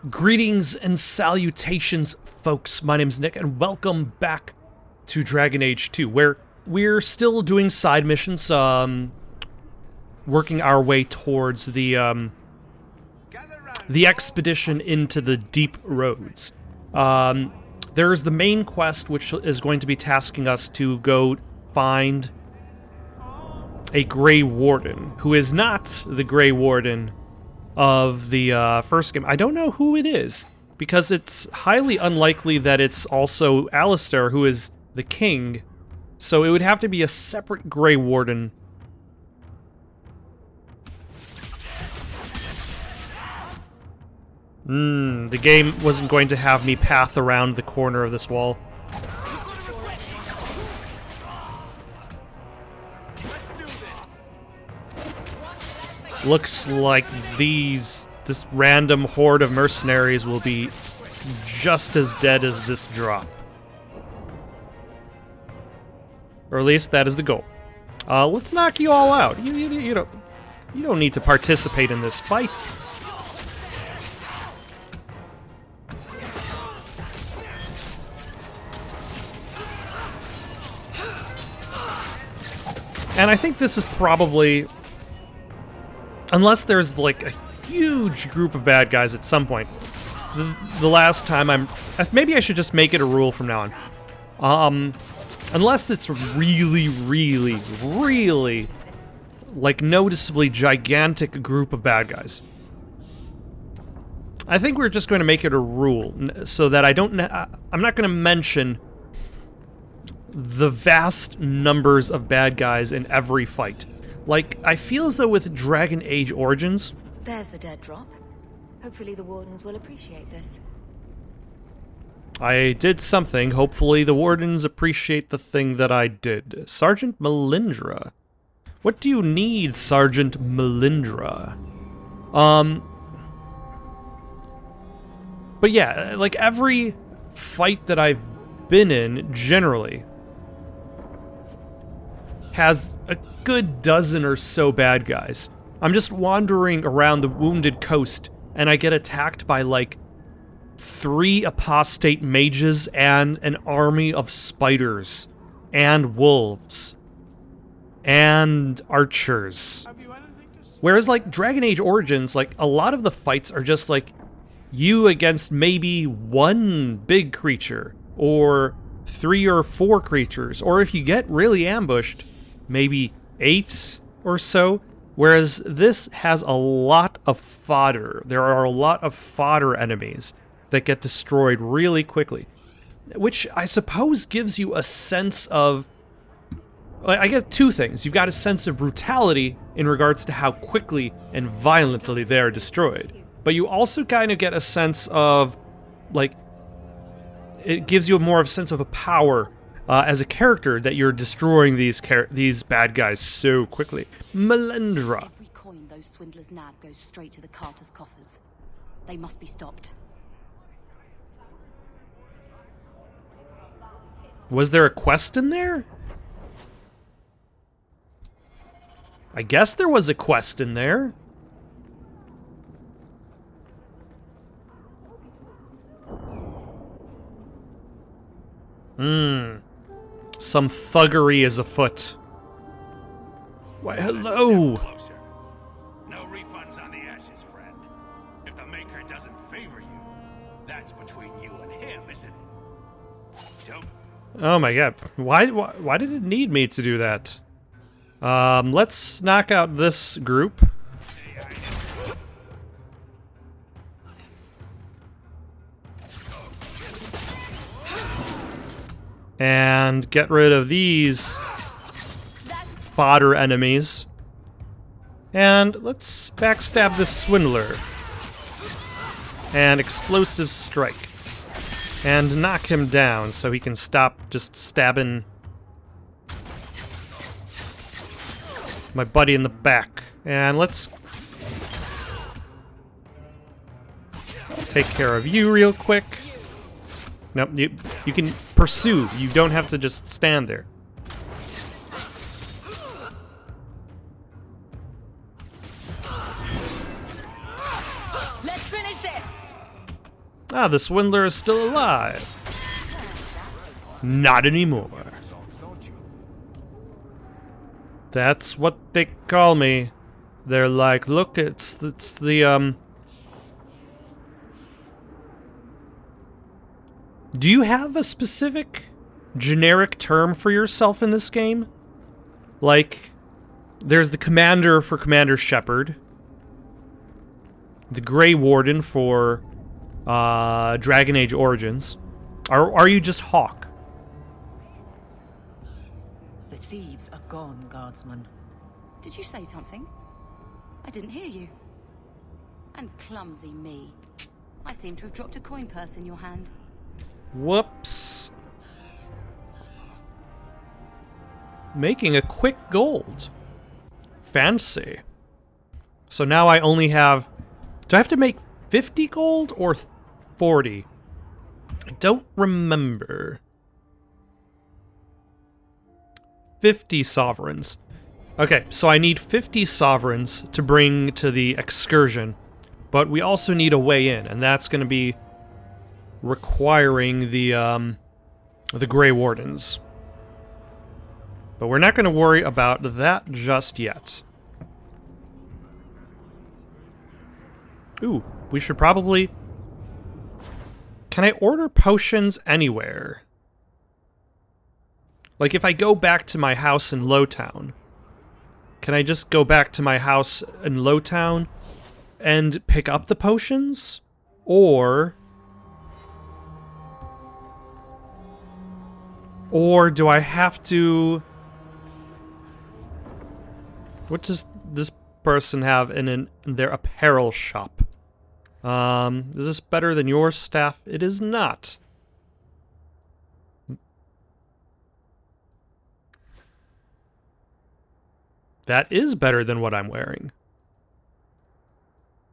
Greetings and salutations, folks. My name's Nick, and welcome back to Dragon Age 2, where we're still doing side missions, working our way towards the expedition into the deep roads. There's the main quest, which is going to be tasking us to go find a Grey Warden, who is not the Grey Warden of the first game. I don't know who it is, because it's highly unlikely that it's also Alistair, who is the king, so it would have to be a separate Grey Warden. The game wasn't going to have me path around the corner of this wall. Looks like this random horde of mercenaries will be just as dead as this drop. Or at least that is the goal. Let's knock you all out. You don't need to participate in this fight. And I think this is probably, unless there's like a huge group of bad guys at some point, the last time maybe I should just make it a rule from now on. Unless it's really, like noticeably gigantic group of bad guys. I think we're just going to make it a rule so that I'm not going to mention the vast numbers of bad guys in every fight. Like, I feel as though with Dragon Age Origins... There's the dead drop. Hopefully the Wardens will appreciate this. I did something. Hopefully the Wardens appreciate the thing that I did. Sergeant Melindra. What do you need, Sergeant Melindra? But yeah, like every fight that I've been in, generally, has a good dozen or so bad guys. I'm just wandering around the Wounded Coast, and I get attacked by, like, 3 apostate mages and an army of spiders, and wolves, and archers. Whereas, like, Dragon Age Origins, like, a lot of the fights are just, like, you against maybe 1 big creature, or 3 or 4 creatures, or if you get really ambushed, maybe 8 or so, whereas this has a lot of fodder. There are a lot of fodder enemies that get destroyed really quickly, which I suppose gives you a sense of... I get 2 things. You've got a sense of brutality in regards to how quickly and violently they're destroyed, but you also kind of get a sense of, like, it gives you more of a sense of a power as a character that you're destroying these bad guys so quickly. Melindra. Every coin those swindlers nab goes straight to the carter's coffers. They must be stopped. Was there a quest in there? I guess there was a quest in there. Some thuggery is afoot. Why, hello! No refunds on the ashes, friend. If the Maker doesn't favor you, that's between you and him, isn't it? Don't. Oh my god. Why did it need me to do that? Let's knock out this group. And get rid of these fodder enemies. And let's backstab this swindler. And explosive strike. And knock him down so he can stop just stabbing my buddy in the back. And let's take care of you real quick. Nope, you can pursue. You don't have to just stand there. Let's finish this! Ah, the swindler is still alive. Not anymore. That's what they call me. They're like, look, it's the, Do you have a specific generic term for yourself in this game? Like, there's the Commander for Commander Shepard, the Grey Warden for Dragon Age Origins. Are you just Hawk? The thieves are gone, Guardsman. Did you say something? I didn't hear you. And clumsy me. I seem to have dropped a coin purse in your hand. Whoops. Making a quick gold. Fancy. So now I only have... Do I have to make 50 gold or 40? I don't remember. 50 sovereigns. Okay, so I need 50 sovereigns to bring to the excursion, but we also need a way in, and that's going to be requiring the Grey Wardens. But we're not going to worry about that just yet. Ooh, we should probably... Can I order potions anywhere? Like, if I go back to my house in Lowtown, can I just go back to my house in Lowtown and pick up the potions? Or do I have to... What does this person have in their apparel shop? Is this better than your staff? It is not. That is better than what I'm wearing.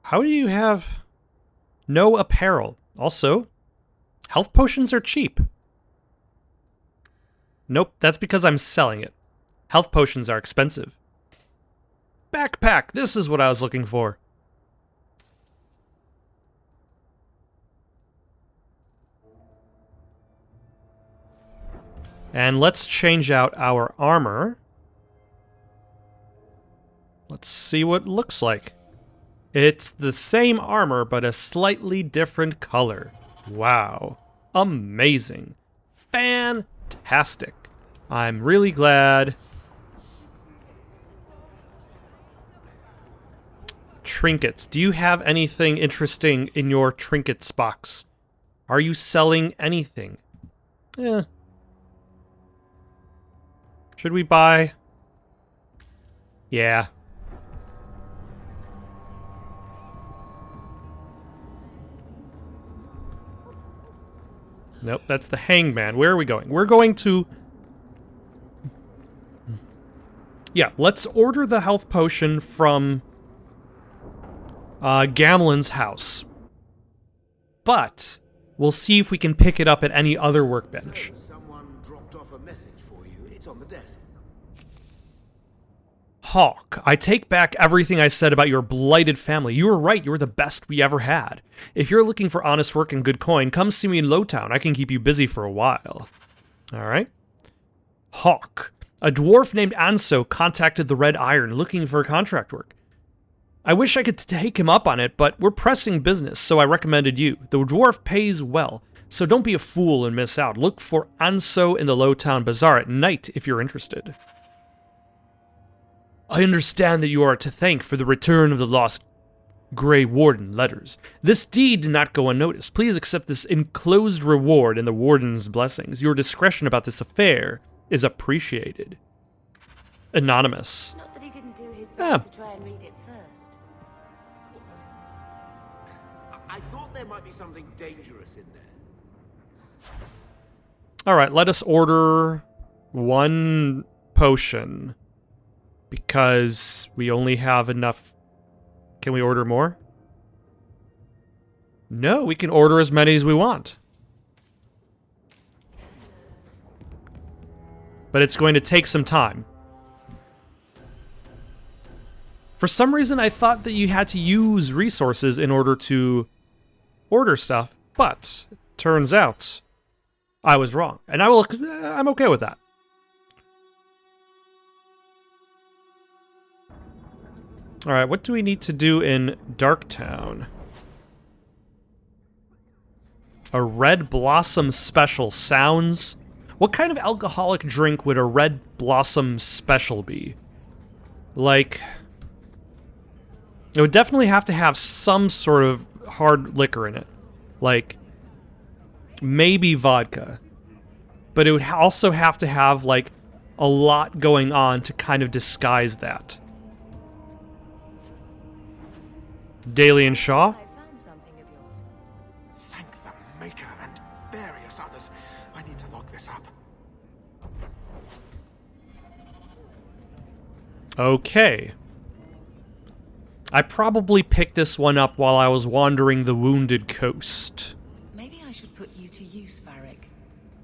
How do you have no apparel? Also, health potions are cheap. Nope, that's because I'm selling it. Health potions are expensive. Backpack, this is what I was looking for. And let's change out our armor. Let's see what it looks like. It's the same armor, but a slightly different color. Wow. Amazing. Fantastic. I'm really glad. Trinkets. Do you have anything interesting in your trinkets box? Are you selling anything? Eh. Should we buy? Yeah. Nope, that's the hangman. Where are we going? We're going to... Yeah, let's order the health potion from Gamlen's house. But we'll see if we can pick it up at any other workbench. Someone dropped off a message for you. It's on the desk. Hawk, I take back everything I said about your blighted family. You were right, you were the best we ever had. If you're looking for honest work and good coin, come see me in Lowtown. I can keep you busy for a while. Alright. Hawk, a dwarf named Anso contacted the Red Iron looking for contract work. I wish I could take him up on it, but we're pressing business, so I recommended you. The dwarf pays well, so don't be a fool and miss out. Look for Anso in the Lowtown Bazaar at night if you're interested. I understand that you are to thank for the return of the lost Grey Warden letters. This deed did not go unnoticed. Please accept this enclosed reward and the Warden's blessings. Your discretion about this affair is appreciated. Anonymous. Not that he didn't do his best to try and read it first. I thought there might be something dangerous in there. Alright, let us order one potion. Because we only have enough... Can we order more? No, we can order as many as we want. But it's going to take some time. For some reason, I thought that you had to use resources in order to order stuff. But turns out I was wrong, and I'm okay with that. All right, what do we need to do in Darktown? A Red Blossom Special sounds... What kind of alcoholic drink would a Red Blossom Special be? Like... It would definitely have to have some sort of hard liquor in it. Like, maybe vodka. But it would also have to have, like, a lot going on to kind of disguise that. Daly and Shaw? I found something of yours. Thank the Maker and various others. I need to lock this up. Okay. I probably picked this one up while I was wandering the Wounded Coast. Maybe I should put you to use, Varric.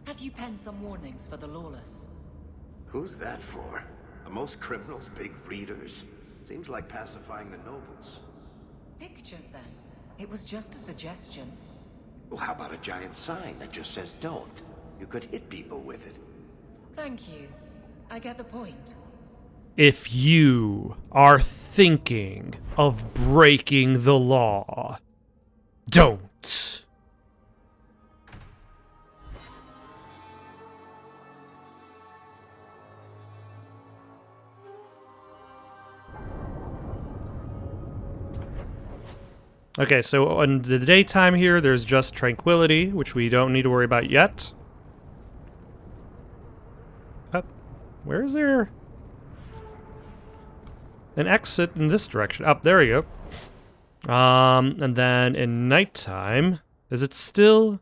Have you penned some warnings for the lawless? Who's that for? Are most criminals big readers? Seems like pacifying the nobles. Pictures, then. It was just a suggestion. Well, how about a giant sign that just says don't? You could hit people with it. Thank you. I get the point. If you are thinking of breaking the law, don't. Okay, so in the daytime here, there's just tranquility, which we don't need to worry about yet. Where is there an exit in this direction? Up, there we go. And then in nighttime, is it still?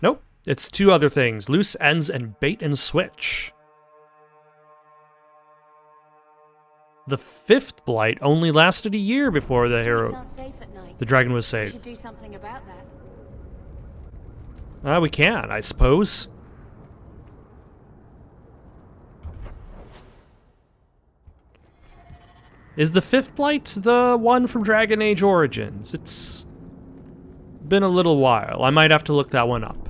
Nope, it's two other things: loose ends and bait and switch. The fifth blight only lasted a year before the hero, It's not safe at night. the dragon was We saved. should do something about that. We can, I suppose. Is the fifth blight the one from Dragon Age Origins? It's been a little while. I might have to look that one up.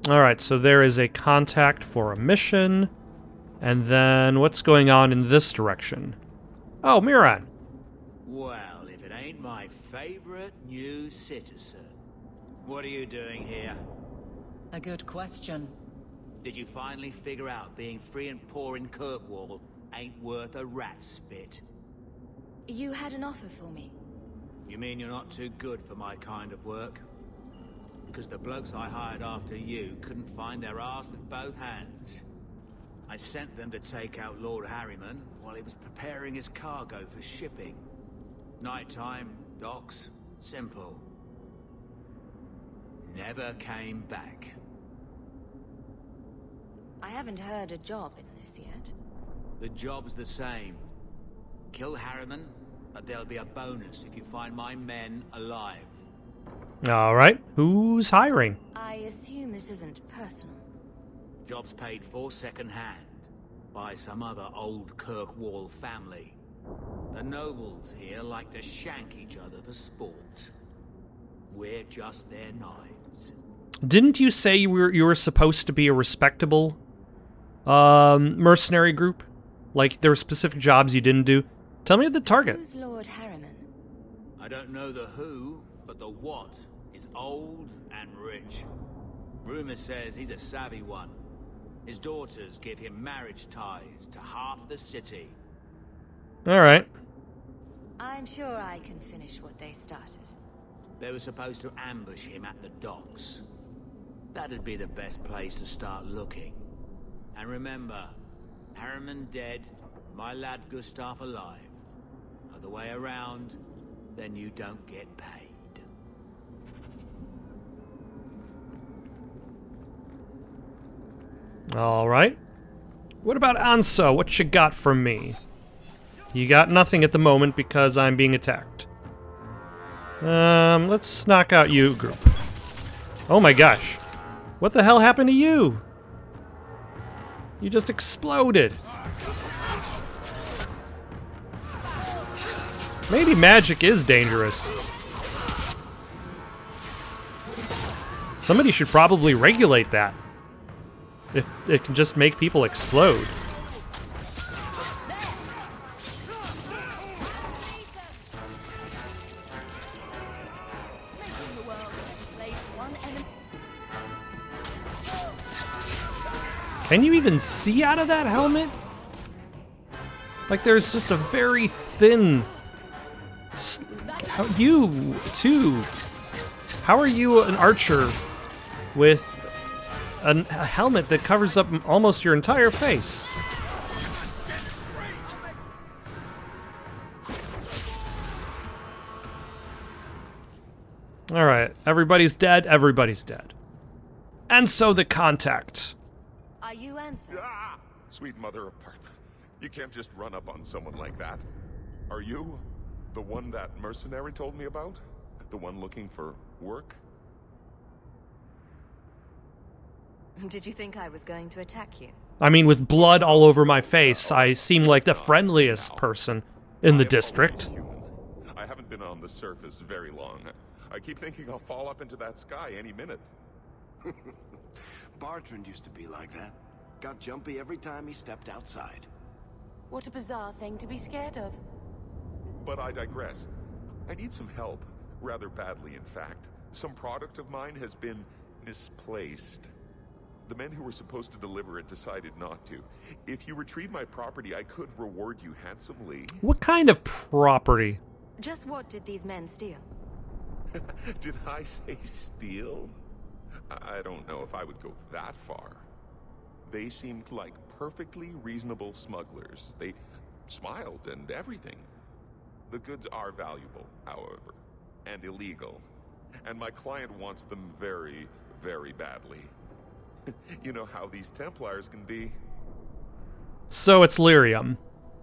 Alright, so there is a contact for a mission. And then what's going on in this direction? Oh, Miran. Well, if it ain't my favorite new citizen. What are you doing here? A good question. Did you finally figure out being free and poor in Kirkwall ain't worth a rat's spit? You had an offer for me. You mean you're not too good for my kind of work? Because the blokes I hired after you couldn't find their arse with both hands. I sent them to take out Lord Harriman while he was preparing his cargo for shipping. Nighttime, docks, simple. Never came back. I haven't heard a job in this yet. The job's the same. Kill Harriman, but there'll be a bonus if you find my men alive. Alright, who's hiring? I assume this isn't personal. Job's paid for second-hand by some other old Kirkwall family. The nobles here like to shank each other for sport. We're just their knives. Didn't you say you were supposed to be a respectable mercenary group? Like, there were specific jobs you didn't do? Tell me the target. Who's Lord Harriman? I don't know the who, but the what is old and rich. Rumor says he's a savvy one. His daughters give him marriage ties to half the city. Alright. I'm sure I can finish what they started. They were supposed to ambush him at the docks. That'd be the best place to start looking. And remember, Harriman dead, my lad Gustav alive. Other way around, then you don't get paid. Alright. What about Anso? What you got from me? You got nothing at the moment because I'm being attacked. Let's knock out you, group. Oh my gosh. What the hell happened to you? You just exploded. Maybe magic is dangerous. Somebody should probably regulate that. If it can just make people explode. Can you even see out of that helmet? Like there's just a very thin... You, too. How are you an archer with a helmet that covers up almost your entire face? Alright, everybody's dead, everybody's dead. And so the contact. Are you Ansel? Ah! Sweet mother of Parth. You can't just run up on someone like that. Are you the one that mercenary told me about? The one looking for work? Did you think I was going to attack you? I mean, with blood all over my face, I seem like the friendliest person in the district. I haven't been on the surface very long. I keep thinking I'll fall up into that sky any minute. Bartrand used to be like that. Got jumpy every time he stepped outside. What a bizarre thing to be scared of. But I digress. I need some help. Rather badly, in fact. Some product of mine has been misplaced. The men who were supposed to deliver it decided not to. If you retrieve my property, I could reward you handsomely. What kind of property? Just what did these men steal? Did I say steal? I don't know if I would go that far. They seemed like perfectly reasonable smugglers. They smiled and everything. The goods are valuable, however, and illegal. And my client wants them very, very badly. You know how these Templars can be. So it's lyrium.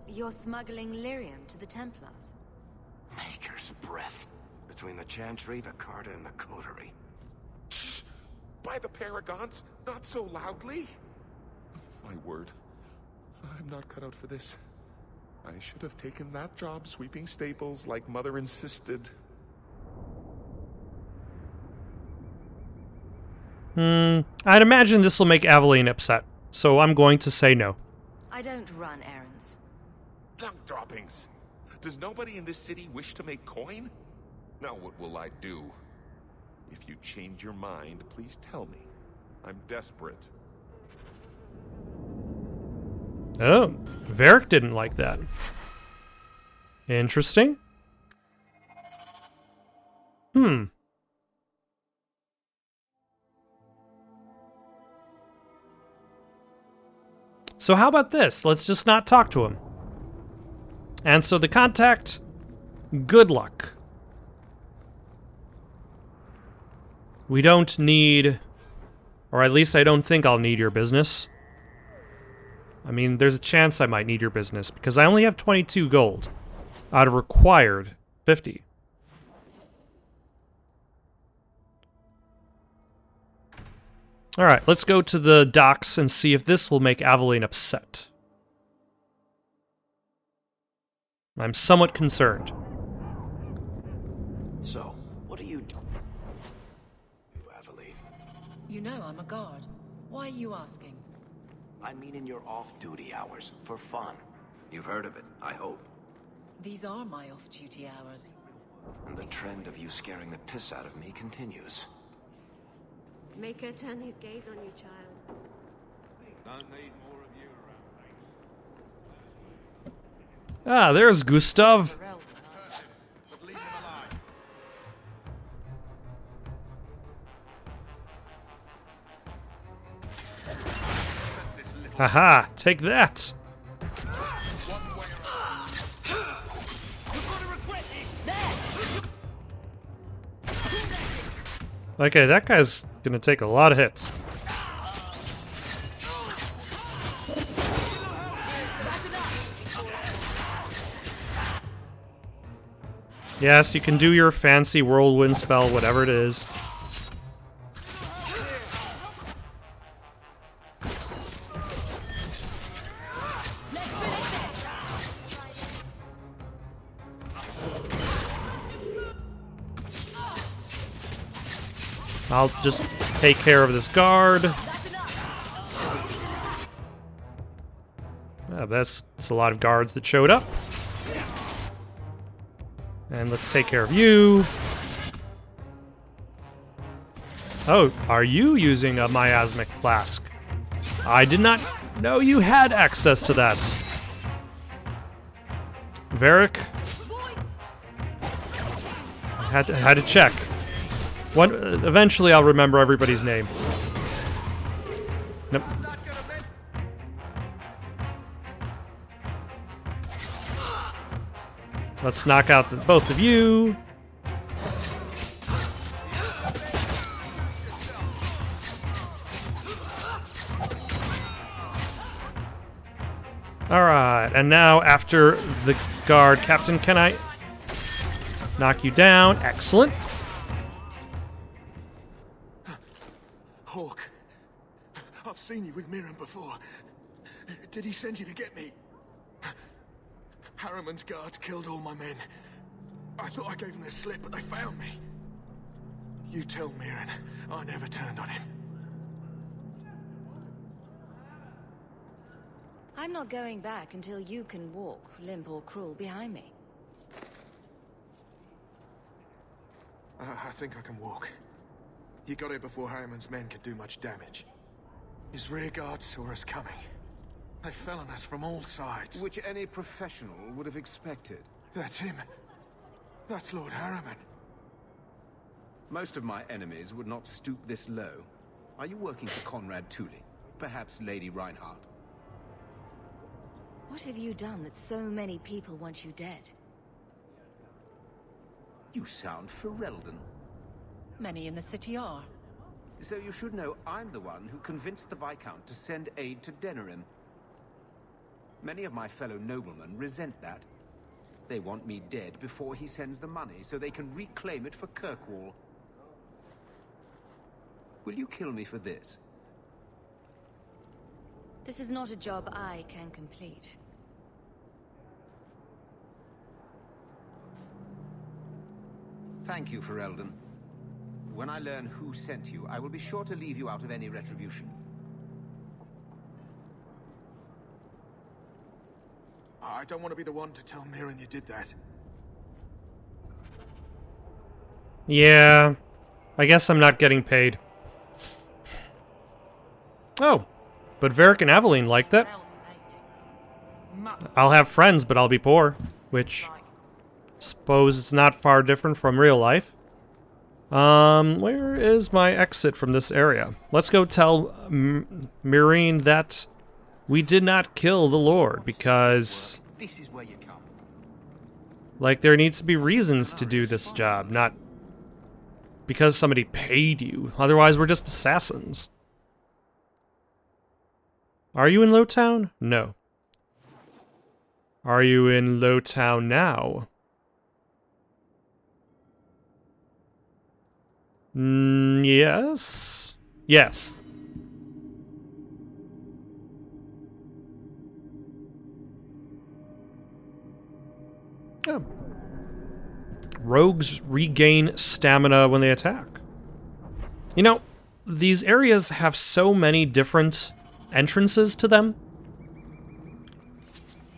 You're smuggling lyrium to the Templars. Maker's breath. Between the Chantry, the Carta, and the Coterie. Shh! By the Paragons, not so loudly! My word. I'm not cut out for this. I should have taken that job sweeping stables like Mother insisted. I'd imagine this will make Aveline upset, so I'm going to say no. I don't run errands. Lung droppings! Does nobody in this city wish to make coin? Now what will I do? If you change your mind, please tell me. I'm desperate. Oh, Varric didn't like that. Interesting. So how about this? Let's just not talk to him. And so the contact, good luck. We don't need, or at least I don't think I'll need your business. I mean, there's a chance I might need your business because I only have 22 gold out of required 50. All right, let's go to the docks and see if this will make Aveline upset. I'm somewhat concerned. So, what do you do, Aveline? You know I'm a guard. Why are you asking? I mean in your off-duty hours, for fun. You've heard of it, I hope. These are my off-duty hours. And the trend of you scaring the piss out of me continues. Make her turn his gaze on you, child. Don't need more of you around. Ah, there's Gustav. But leave him alive. Haha, take that. Okay, that guy's gonna take a lot of hits. Yes, you can do your fancy whirlwind spell, whatever it is. I'll just take care of this guard. That's a lot of guards that showed up. And let's take care of you. Oh, are you using a miasmic flask? I did not know you had access to that. Varric? I had to check. Eventually I'll remember everybody's name. Nope. Let's knock out both of you. Alright, and now after the guard, Captain, can I knock you down? Excellent. Hawk, I've seen you with Mirren before. Did he send you to get me? Harriman's guards killed all my men. I thought I gave them the slip, but they found me. You tell Mirren I never turned on him. I'm not going back until you can walk, limp or cruel, behind me. I think I can walk. You got here before Harriman's men could do much damage. His rear guard saw us coming. They fell on us from all sides. Which any professional would have expected. That's him. That's Lord Harriman. Most of my enemies would not stoop this low. Are you working for Conrad Tooley? Perhaps Lady Reinhardt? What have you done that so many people want you dead? You sound Ferelden. Many in the city are. So you should know I'm the one who convinced the Viscount to send aid to Denerim. Many of my fellow noblemen resent that. They want me dead before he sends the money, so they can reclaim it for Kirkwall. Will you kill me for this? This is not a job I can complete. Thank you, Ferelden. When I learn who sent you, I will be sure to leave you out of any retribution. I don't want to be the one to tell Mirren you did that. Yeah, I guess I'm not getting paid. Oh, but Varric and Aveline like that. I'll have friends, but I'll be poor, which suppose it's not far different from real life. Where is my exit from this area? Let's go tell Mirren that we did not kill the Lord, because This is where you come. like there needs to be reasons to do this job, not because somebody paid you. Otherwise, we're just assassins. Are you in Lowtown? No. Are you in Lowtown now? Yes. Yes. Oh. Rogues regain stamina when they attack. You know, these areas have so many different entrances to them,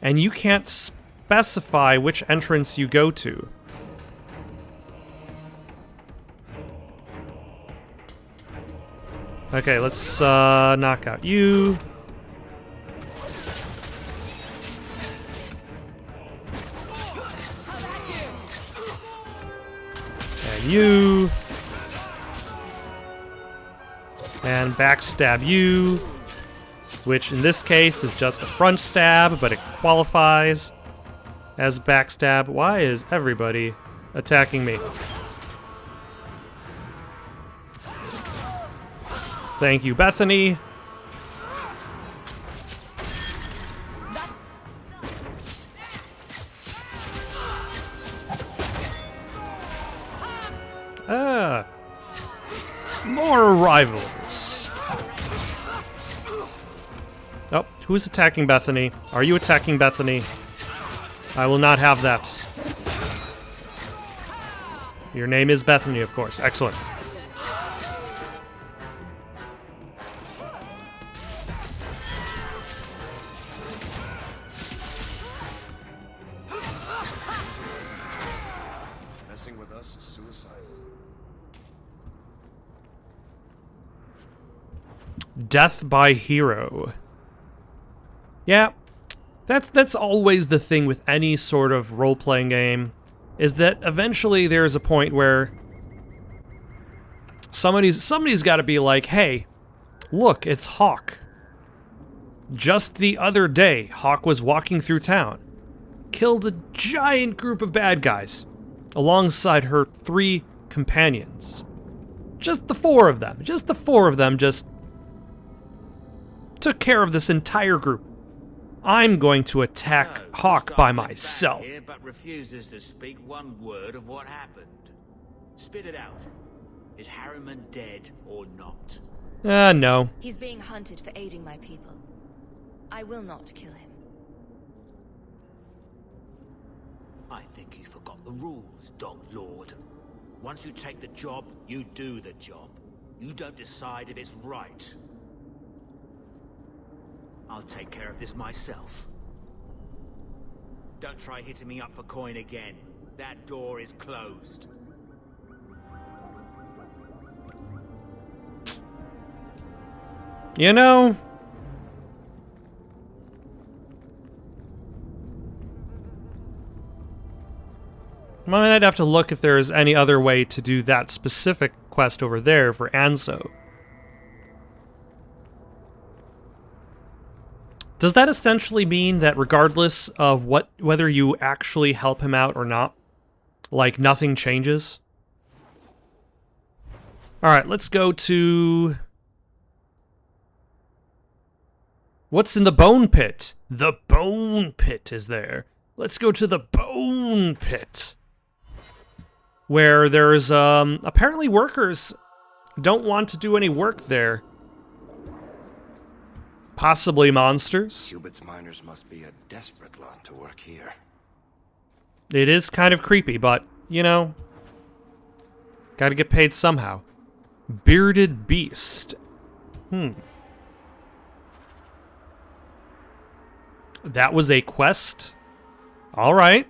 and you can't specify which entrance you go to. Okay, let's knock out you. And you. And backstab you, which in this case is just a front stab, but it qualifies as backstab. Why is everybody attacking me? Thank you, Bethany. More arrivals. Oh, who's attacking Bethany? Are you attacking Bethany? I will not have that. Your name is Bethany, of course. Excellent. Death by hero. Yeah, that's always the thing with any sort of role-playing game, is that eventually there's a point where somebody's got to be like, hey, look, it's Hawk. Just the other day, Hawk was walking through town, killed a giant group of bad guys, alongside her 3 companions. Just the 4 of them just took care of this entire group. I'm going to attack Hawk by myself. Here, but refuses to speak one word of what happened. Spit it out. Is Harriman dead or not? No. He's being hunted for aiding my people. I will not kill him. I think you forgot the rules, Dog Lord. Once you take the job, you do the job. You don't decide if it's right. I'll take care of this myself. Don't try hitting me up for coin again. That door is closed. You know, I mean, I'd have to look if there's any other way to do that specific quest over there for Anso. Does that essentially mean that regardless of whether you actually help him out or not, like, nothing changes? Alright, let's go to... What's in the Bone Pit? The Bone Pit is there. Let's go to the Bone Pit. Where there's, apparently workers don't want to do any work there. Possibly monsters. Cubit's miners must be a desperate lot to work here. It is kind of creepy, but, you know, gotta get paid somehow. Bearded Beast. That was a quest? Alright.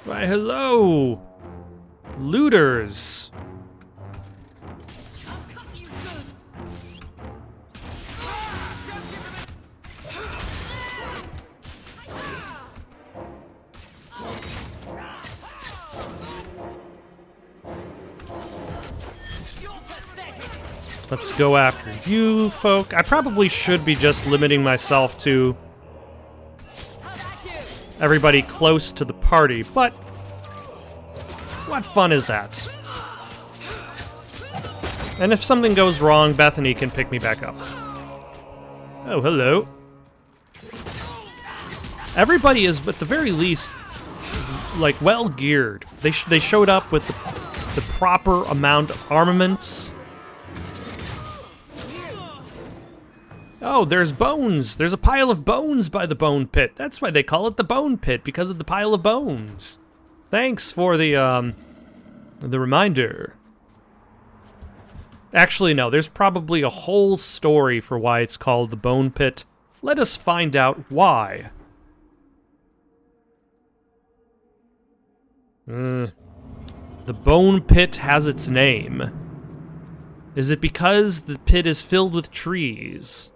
Why, hello! Looters! Let's go after you folk. I probably should be just limiting myself to everybody close to the party, but what fun is that? And if something goes wrong, Bethany can pick me back up. Oh, hello. Everybody is, at the very least, like, well geared. They showed up with the proper amount of armaments. Oh, there's bones. There's a pile of bones by the Bone Pit. That's why they call it the Bone Pit, because of the pile of bones. Thanks for the reminder. Actually, no, there's probably a whole story for why it's called the Bone Pit. Let us find out why. The Bone Pit has its name. Is it because the pit is filled with trees?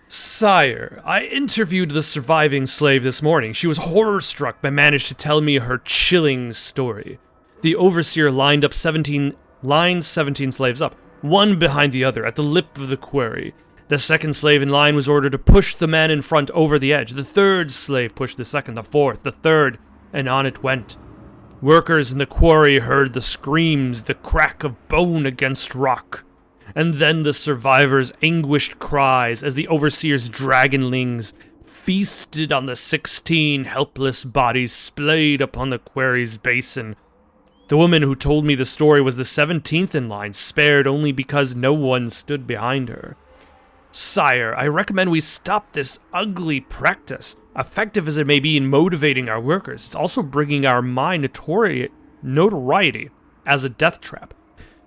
Sire, I interviewed the surviving slave this morning. She was horror-struck but managed to tell me her chilling story. The overseer lined 17 slaves up, one behind the other, at the lip of the quarry. The second slave in line was ordered to push the man in front over the edge. The third slave pushed the second, the fourth, the third, and on it went. Workers in the quarry heard the screams, the crack of bone against rock, and then the survivors' anguished cries as the overseer's dragonlings feasted on the 16 helpless bodies splayed upon the quarry's basin. The woman who told me the story was the 17th in line, spared only because no one stood behind her. Sire, I recommend we stop this ugly practice. Effective as it may be in motivating our workers, it's also bringing our mine notoriety as a death trap.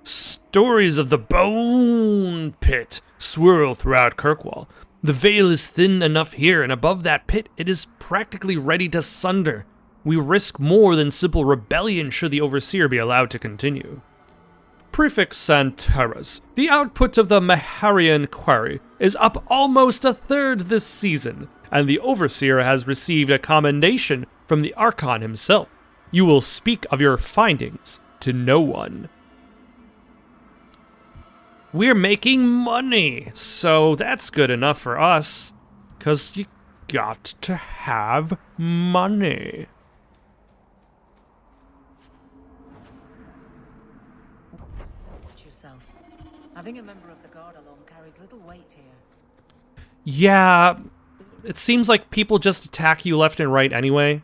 Stories of the Bone Pit swirl throughout Kirkwall. The veil is thin enough here, and above that pit, it is practically ready to sunder. We risk more than simple rebellion should the Overseer be allowed to continue. Prefix Santaras. The output of the Maharian quarry is up almost a third this season, and the Overseer has received a commendation from the Archon himself. You will speak of your findings to no one. We're making money, so that's good enough for us, 'cause you got to have money. Watch yourself. Having a member of the guard along carries little weight here. Yeah, it seems like people just attack you left and right anyway.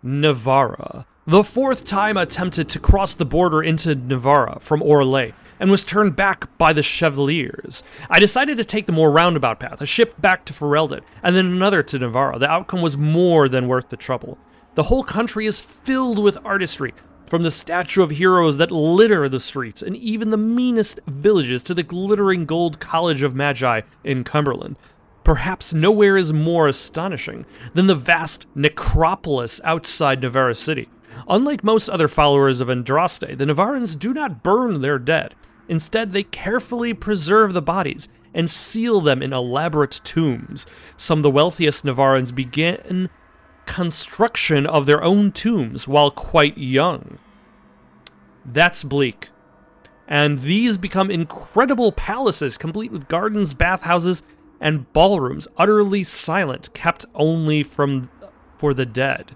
Navarra. The fourth time attempted to cross the border into Navarra from Orlais, and was turned back by the Chevaliers. I decided to take the more roundabout path, a ship back to Ferelden, and then another to Navarra. The outcome was more than worth the trouble. The whole country is filled with artistry, from the statue of heroes that litter the streets, and even the meanest villages to the glittering gold College of Magi in Cumberland. Perhaps nowhere is more astonishing than the vast necropolis outside Navarra City. Unlike most other followers of Andraste, the Navarrans do not burn their dead. Instead, they carefully preserve the bodies and seal them in elaborate tombs. Some of the wealthiest Navarrans began construction of their own tombs while quite young. That's bleak. And these become incredible palaces, complete with gardens, bathhouses, and ballrooms, utterly silent, kept only for the dead.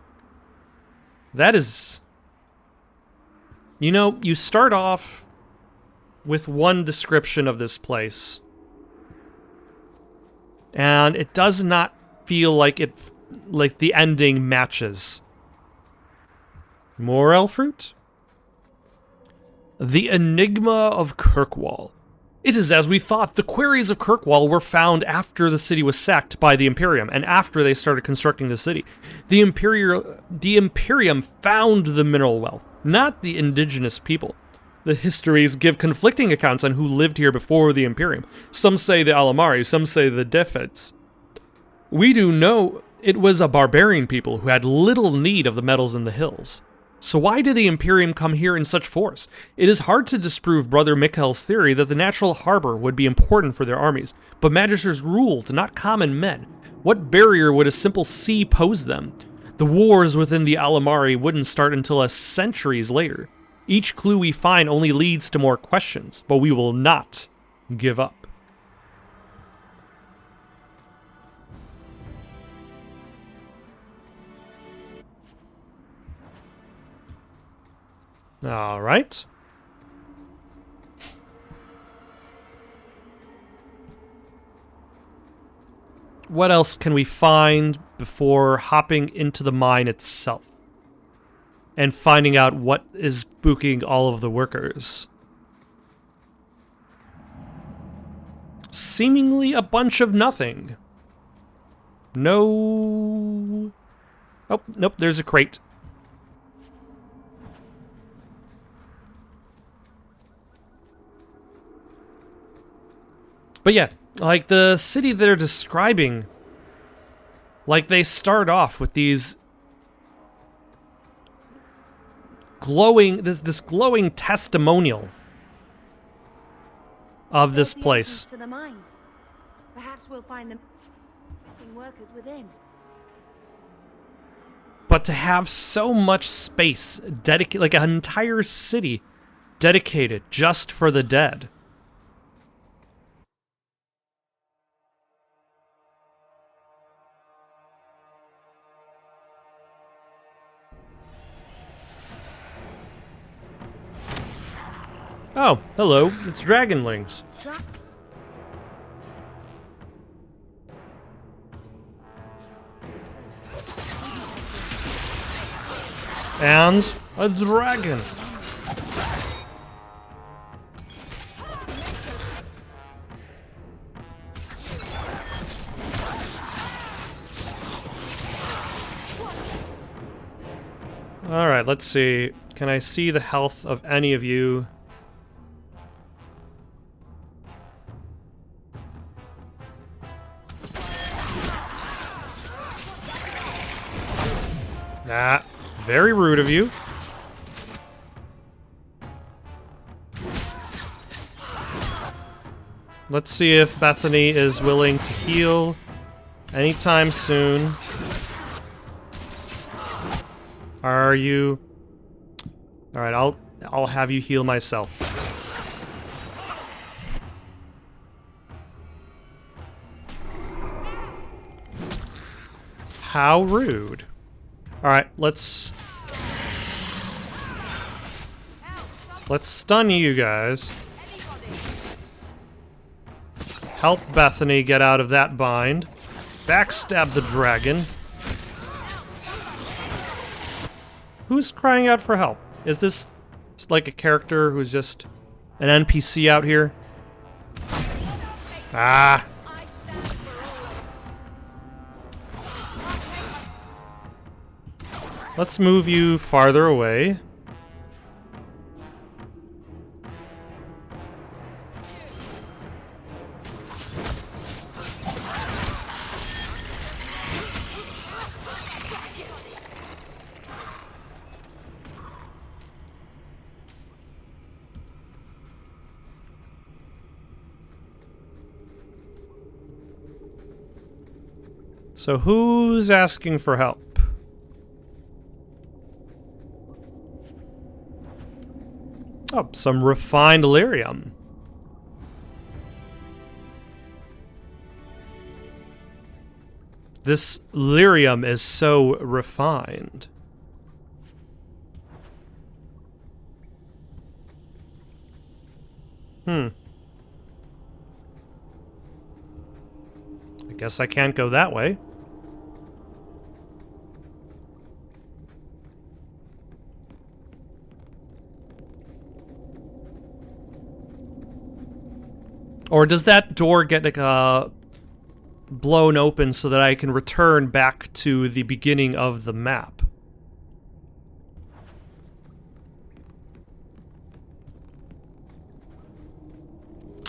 That is... You know, you start off with one description of this place, and it does not feel like the ending matches. More Elfruit? The Enigma of Kirkwall. It is as we thought. The quarries of Kirkwall were found after the city was sacked by the Imperium, and after they started constructing the city. The Imperium found the mineral wealth, not the indigenous people. The histories give conflicting accounts on who lived here before the Imperium. Some say the Alamari, some say the Defeds. We do know it was a barbarian people who had little need of the metals in the hills. So why did the Imperium come here in such force? It is hard to disprove Brother Mikhail's theory that the natural harbor would be important for their armies, but magisters ruled, not common men. What barrier would a simple sea pose them? The wars within the Alamari wouldn't start until centuries later. Each clue we find only leads to more questions, but we will not give up. All right. What else can we find before hopping into the mine itself and finding out what is spooking all of the workers? Seemingly a bunch of nothing. No. Oh, nope, there's a crate. But yeah, like the city they're describing, like they start off with these glowing, this glowing testimonial of this place. To the mines. Perhaps we'll find the missing workers within. But to have so much space dedicated, like an entire city dedicated just for the dead. Oh, hello, it's Dragonlings. And a dragon. All right, let's see. Can I see the health of any of you? Ah, very rude of you. Let's see if Bethany is willing to heal anytime soon. Are you? All right, I'll have you heal myself. How rude. All right, let's stun you guys. Help Bethany get out of that bind. Backstab the dragon. Who's crying out for help? Is this like a character who's just an NPC out here? Ah. Let's move you farther away. So who's asking for help? Oh, some refined lyrium. This lyrium is so refined. I guess I can't go that way. Or does that door get blown open so that I can return back to the beginning of the map?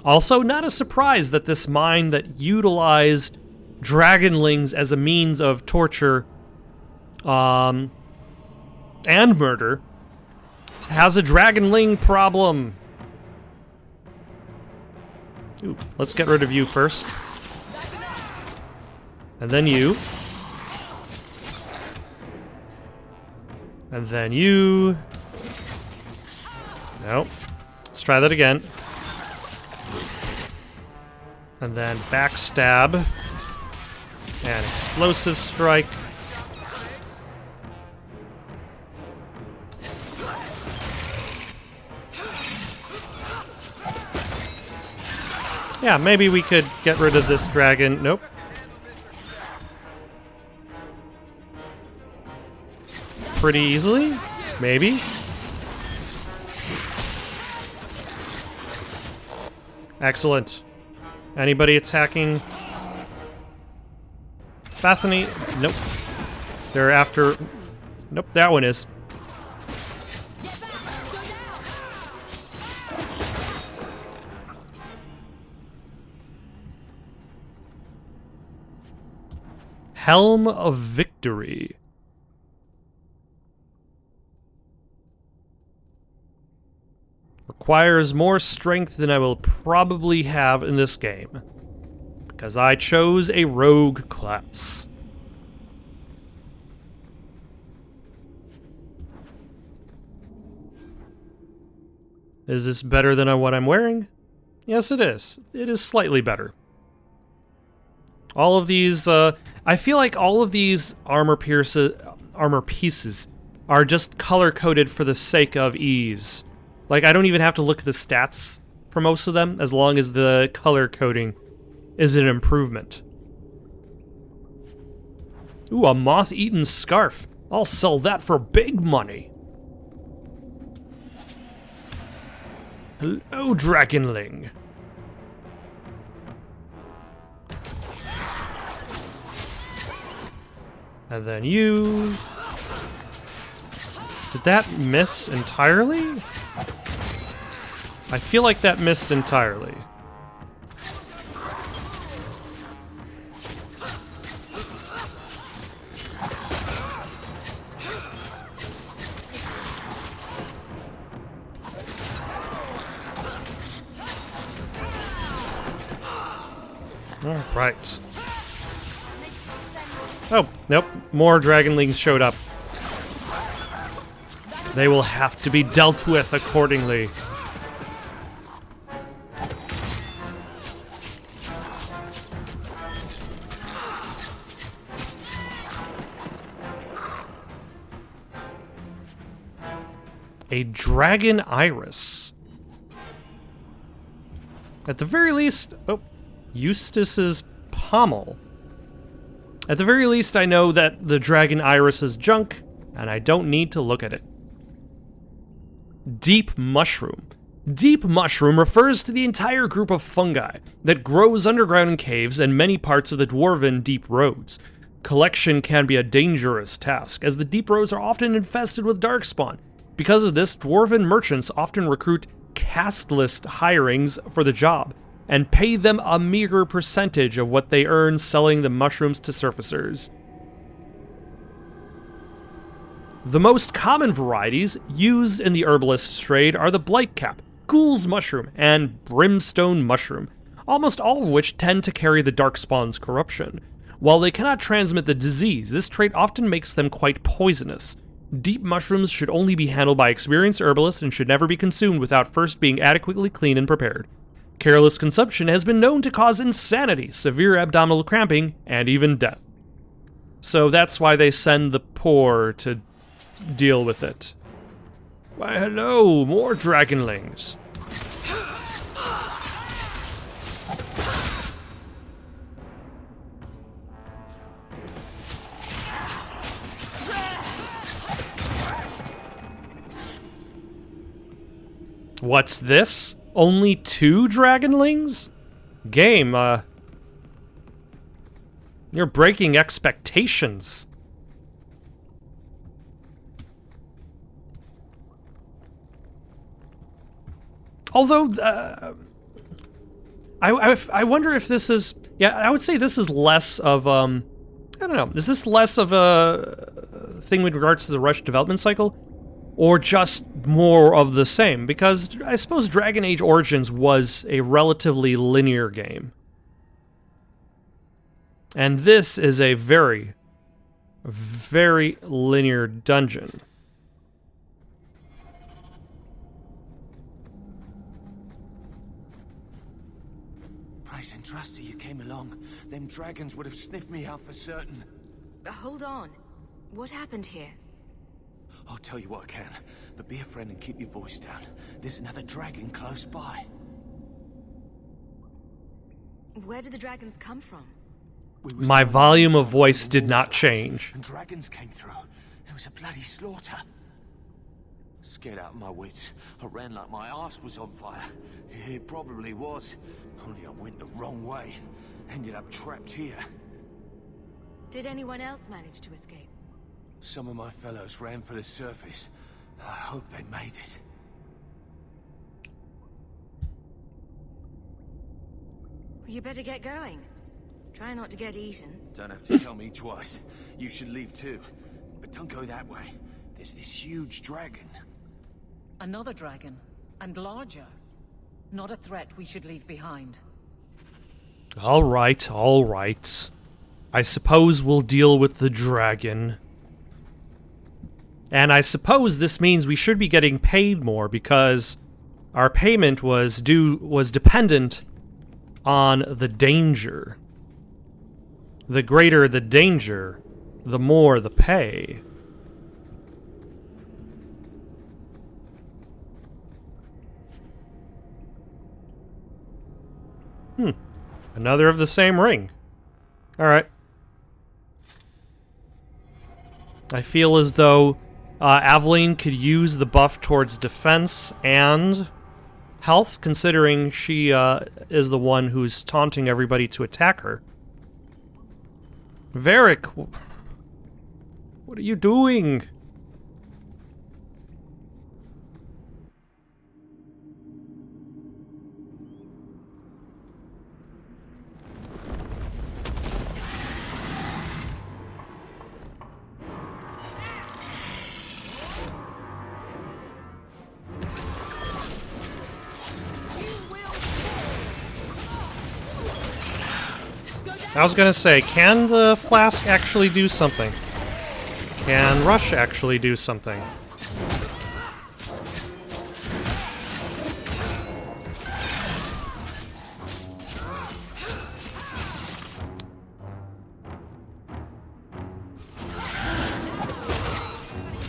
Also, not a surprise that this mine that utilized dragonlings as a means of torture and murder has a dragonling problem. Ooh, let's get rid of you first. And then you. And then you. Nope. Let's try that again. And then backstab. And explosive strike. Yeah, maybe we could get rid of this dragon. Nope. Pretty easily? Maybe? Excellent. Anybody attacking Bethany? Nope. They're after... Nope, that one is. Helm of Victory. Requires more strength than I will probably have in this game, because I chose a rogue class. Is this better than what I'm wearing? Yes, it is. It is slightly better. All of these, I feel like all of these armor pieces are just color-coded for the sake of ease. Like, I don't even have to look at the stats for most of them, as long as the color coding is an improvement. Ooh, a moth-eaten scarf. I'll sell that for big money. Hello, Dragonling. And then you... Did that miss entirely? I feel like that missed entirely. Alright. Oh, nope. More dragonlings showed up. They will have to be dealt with accordingly. A dragon iris. At the very least... Oh, Eustace's pommel. At the very least, I know that the dragon iris is junk, and I don't need to look at it. Deep mushroom. Deep mushroom refers to the entire group of fungi that grows underground in caves and many parts of the dwarven deep roads. Collection can be a dangerous task, as the deep roads are often infested with darkspawn. Because of this, dwarven merchants often recruit caste list hirings for the job, and pay them a meager percentage of what they earn selling the mushrooms to surfacers. The most common varieties used in the herbalist's trade are the blightcap, ghoul's mushroom, and brimstone mushroom, almost all of which tend to carry the darkspawn's corruption. While they cannot transmit the disease, this trait often makes them quite poisonous. Deep mushrooms should only be handled by experienced herbalists and should never be consumed without first being adequately cleaned and prepared. Careless consumption has been known to cause insanity, severe abdominal cramping, and even death. So that's why they send the poor to deal with it. Why, hello, more dragonlings. What's this? Only 2 dragonlings? Game, you're breaking expectations. Although, I wonder if this is... Yeah, I would say this is less of, I don't know. Is this less of a thing with regards to the rush development cycle? Or just more of the same? Because I suppose Dragon Age Origins was a relatively linear game. And this is a very, very linear dungeon. Price and Trusty, you came along. Them dragons would have sniffed me out for certain. Hold on. What happened here? I'll tell you what I can, but be a friend and keep your voice down. There's another dragon close by. Where did the dragons come from? My volume of voice did not change. And dragons came through. There was a bloody slaughter. Scared out of my wits. I ran like my arse was on fire. It probably was. Only I went the wrong way. Ended up trapped here. Did anyone else manage to escape? Some of my fellows ran for the surface. I hope they made it. Well, you better get going. Try not to get eaten. Don't have to tell me twice. You should leave too. But don't go that way. There's this huge dragon. Another dragon, and larger. Not a threat we should leave behind. All right, all right. I suppose we'll deal with the dragon. And I suppose this means we should be getting paid more because our payment was dependent on the danger. The greater the danger, the more the pay. Another of the same ring. Alright. I feel as though Aveline could use the buff towards defense and health, considering she is the one who's taunting everybody to attack her. Varric, what are you doing? I was gonna say, can the flask actually do something? Can Rush actually do something?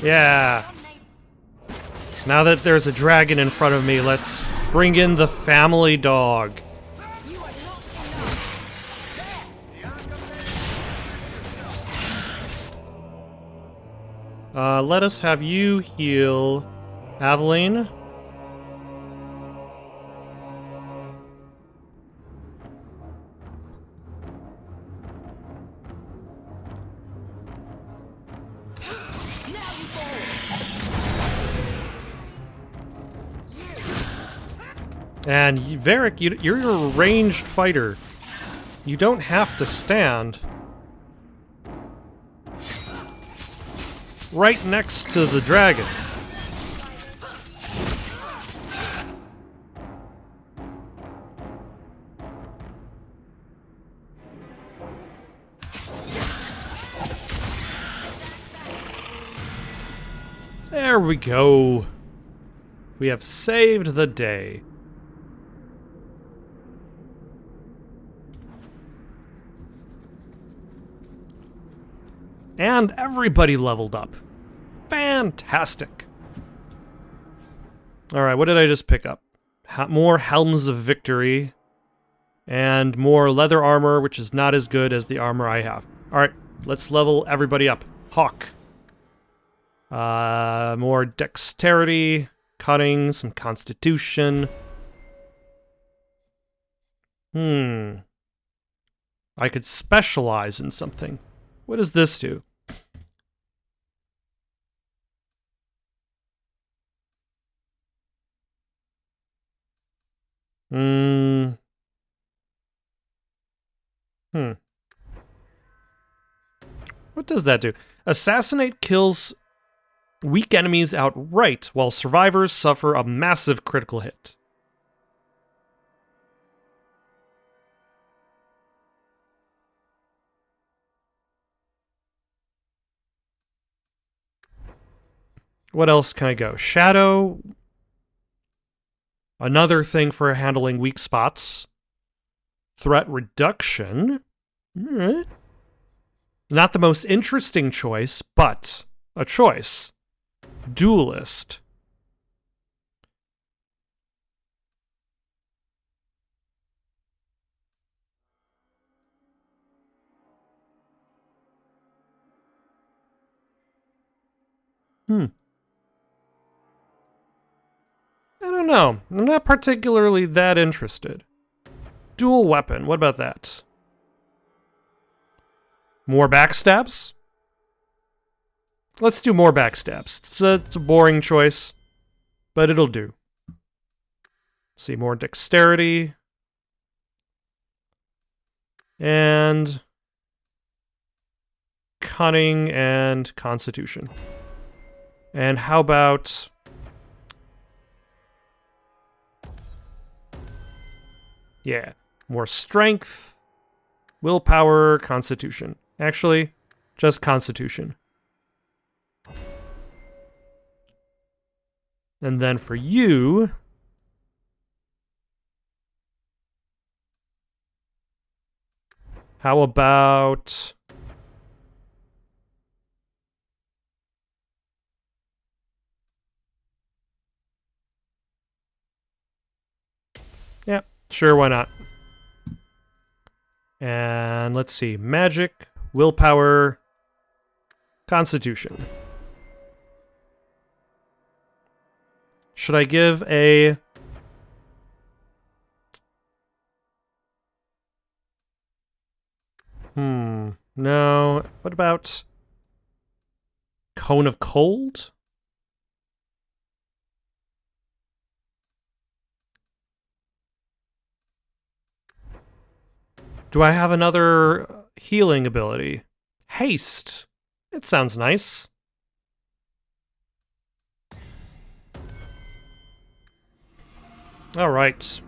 Yeah. Now that there's a dragon in front of me, let's bring in the family dog. Let us have you heal Aveline. And Varric, you're a ranged fighter. You don't have to stand right next to the dragon. There we go. We have saved the day. And everybody leveled up. Fantastic. Alright, what did I just pick up? More Helms of Victory. And more leather armor, which is not as good as the armor I have. Alright, let's level everybody up. Hawk. More dexterity, cutting, some constitution. I could specialize in something. What does this do? What does that do? Assassinate kills weak enemies outright, while survivors suffer a massive critical hit. What else can I go? Shadow. Another thing for handling weak spots. Threat reduction. Not the most interesting choice, but a choice. Duelist. I don't know. I'm not particularly that interested. Dual weapon. What about that? More backstabs? Let's do more backstabs. It's a boring choice, but it'll do. Let's see, more dexterity. And cunning and constitution. And how about... yeah, more strength, willpower, constitution. Actually, just constitution. And then for you... how about... yeah, sure, why not? And let's see, magic, willpower, constitution. Should I give a... no. What about Cone of Cold? Do I have another healing ability? Haste. It sounds nice. All right.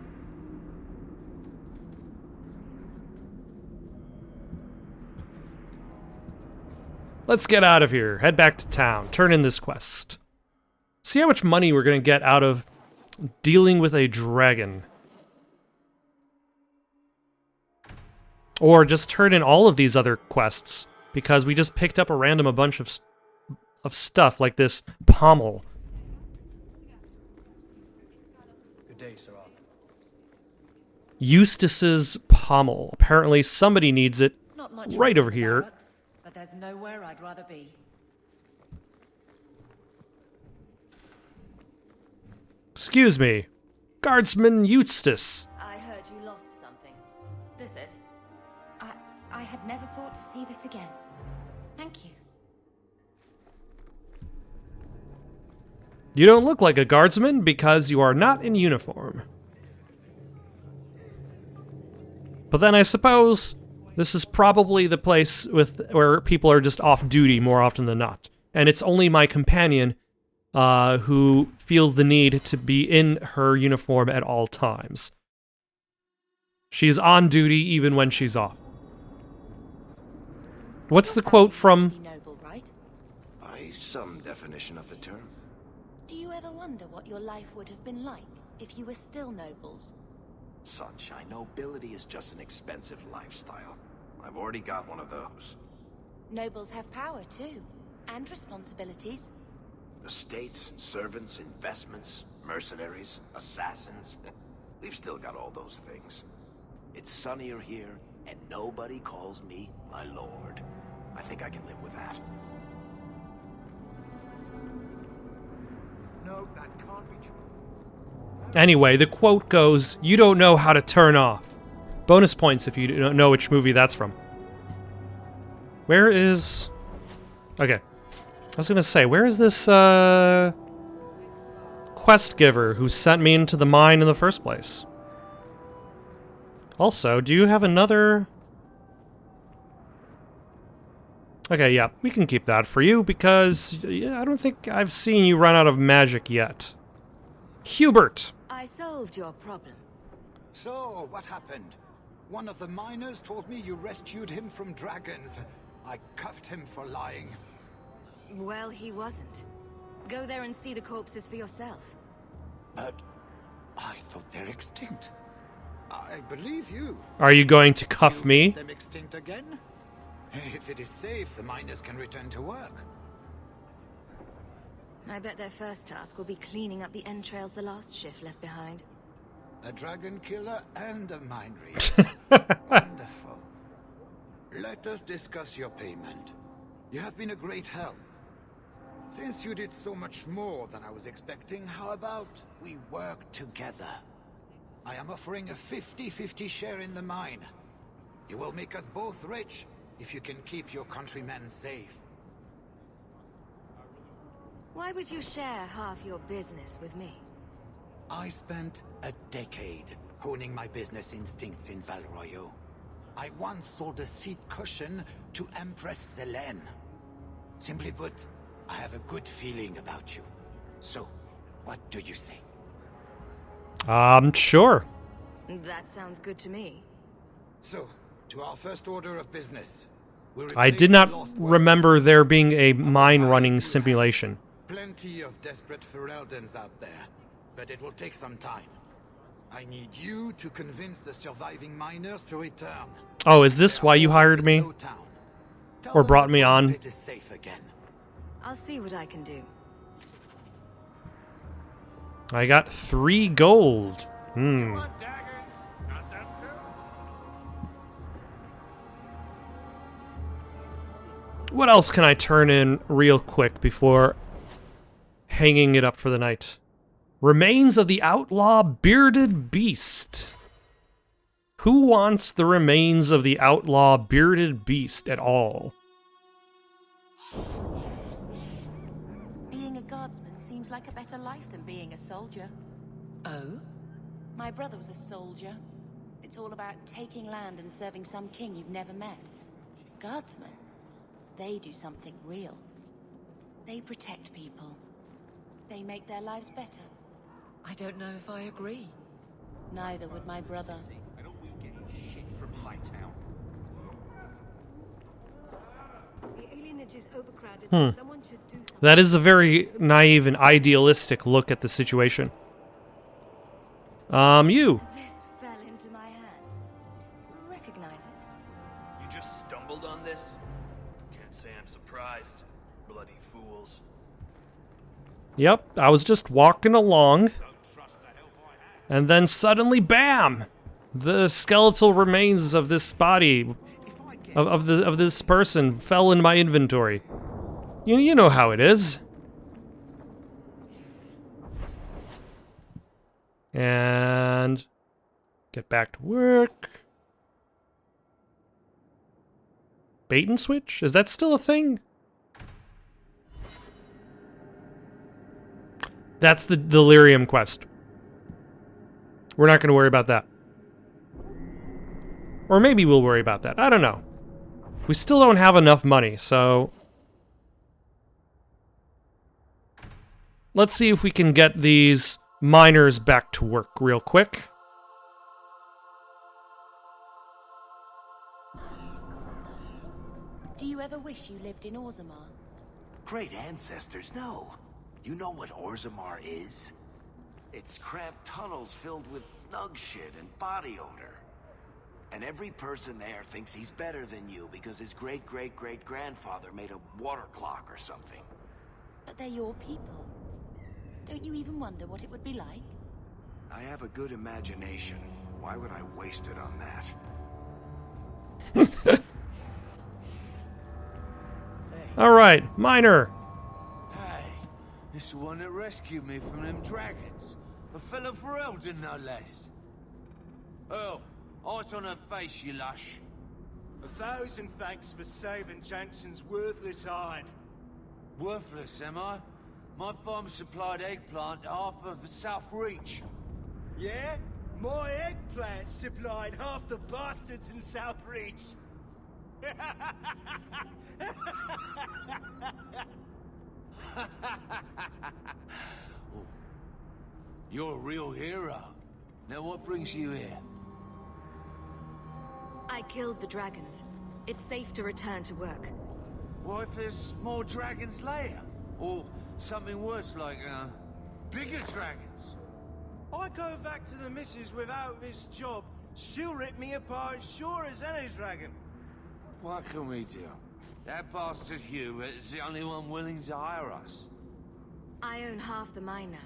Let's get out of here. Head back to town. Turn in this quest. See how much money we're gonna get out of dealing with a dragon. Or just turn in all of these other quests, because we just picked up a bunch of stuff like this pommel. Good day, Sir Arthur. Eustace's pommel. Apparently somebody needs it Not much right over room in the here. barracks, but there's nowhere I'd rather be. Excuse me. Guardsman Eustace. I heard you lost something. This it? I had never thought to see this again. Thank you. You don't look like a guardsman because you are not in uniform. But then I suppose this is probably the place where people are just off duty more often than not. And it's only my companion who feels the need to be in her uniform at all times. She's on duty even when she's off. What's the quote from... Noble, right? By some definition of the term. Do you ever wonder what your life would have been like if you were still nobles? Sunshine, nobility is just an expensive lifestyle. I've already got one of those. Nobles have power too, and responsibilities. Estates, servants, investments, mercenaries, assassins. We've still got all those things. It's sunnier here, and nobody calls me my lord. I think I can live with that. No, that can't be true. Anyway, the quote goes, "You don't know how to turn off." Bonus points if you don't know which movie that's from. Where is... Okay. I was gonna say, where is this, quest giver who sent me into the mine in the first place? Also, do you have another... Okay, yeah, we can keep that for you, because I don't think I've seen you run out of magic yet. Hubert! I solved your problem. So, what happened? One of the miners told me you rescued him from dragons. I cuffed him for lying. Well, he wasn't. Go there and see the corpses for yourself. But I thought they're extinct. I believe you. Are you going to cuff You me? want them extinct again? If it is safe, the miners can return to work. I bet their first task will be cleaning up the entrails the last shift left behind. A dragon killer and a mine raider. Wonderful. Let us discuss your payment. You have been a great help. Since you did so much more than I was expecting, how about we work together? I am offering a 50-50 share in the mine. You will make us both rich if you can keep your countrymen safe. Why would you share half your business with me? I spent a decade honing my business instincts in Val Royeaux. I once sold a seat cushion to Empress Selene. Simply put, I have a good feeling about you. So, what do you say? Sure. That sounds good to me. So, to our first order of business. I did not remember there being a mine-running simulation. Plenty of desperate Ferelden's out there, but it will take some time. I need you to convince the surviving miners to return. Oh, is this why you hired me? Or brought me on? It is safe again. I'll see what I can do. I got 3 gold. What else can I turn in real quick before hanging it up for the night? Remains of the outlaw bearded beast. Who wants the remains of the outlaw bearded beast at all? Being a guardsman seems like a better life than being a soldier. Oh? My brother was a soldier. It's all about taking land and serving some king you've never met. Guardsmen, they do something real. They protect people. They make their lives better. I don't know if I agree. Neither would my brother. I don't want getting shit from Hightown. The alienage is overcrowded. Hmm. Someone should do something. That is a very naive and idealistic look at the situation. You. This fell into my hands. Recognize it? You just stumbled on this? Can't say I'm surprised. Bloody fools. Yep, I was just walking along. And then suddenly, bam! The skeletal remains of this body, of this person, fell in my inventory. You know how it is. And get back to work. Bait and switch? Is that still a thing? That's the delirium quest. We're not going to worry about that. Or maybe we'll worry about that. I don't know. We still don't have enough money, so... let's see if we can get these miners back to work real quick. Do you ever wish you lived in Orzammar? Great ancestors, no. You know what Orzammar is? It's cramped tunnels filled with nug shit and body odor. And every person there thinks he's better than you because his great-great-great-grandfather made a water clock or something. But they're your people. Don't you even wonder what it would be like? I have a good imagination. Why would I waste it on that? Alright, miner. Hey, this the one that rescued me from them dragons. A fellow for Eldon, no less. Oh, eyes on her face, you lush. 1,000 thanks for saving Jansen's worthless hide. Worthless, am I? My farm supplied eggplant to half of the South Reach. Yeah? My eggplant supplied half the bastards in South Reach. You're a real hero. Now what brings you here? I killed the dragons. It's safe to return to work. What if there's more dragons later? Or something worse like, bigger dragons? I go back to the missus without this job. She'll rip me apart sure as any dragon. What can we do? That bastard Hugh is the only one willing to hire us. I own half the mine now.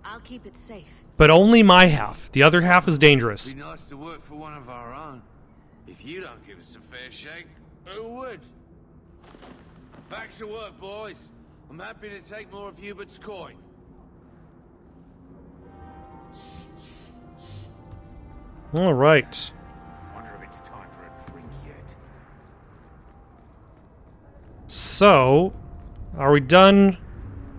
I'll keep it safe. But only my half. The other half is dangerous. Be nice to work for one of our own. If you don't give us a fair shake, who would? Back to work, boys. I'm happy to take more of Hubert's coin. All right. Wonder if it's time for a drink yet. So, are we done?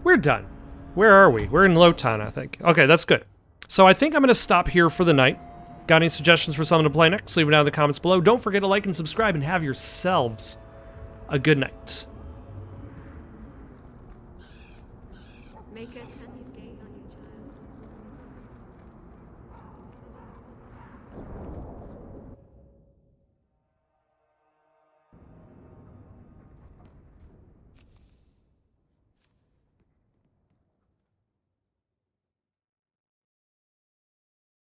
We're done. Where are we? We're in Lowtown, I think. Okay, that's good. So I think I'm going to stop here for the night. Got any suggestions for something to play next? Leave it down in the comments below. Don't forget to like and subscribe and have yourselves a good night. Make her turn his gaze on you.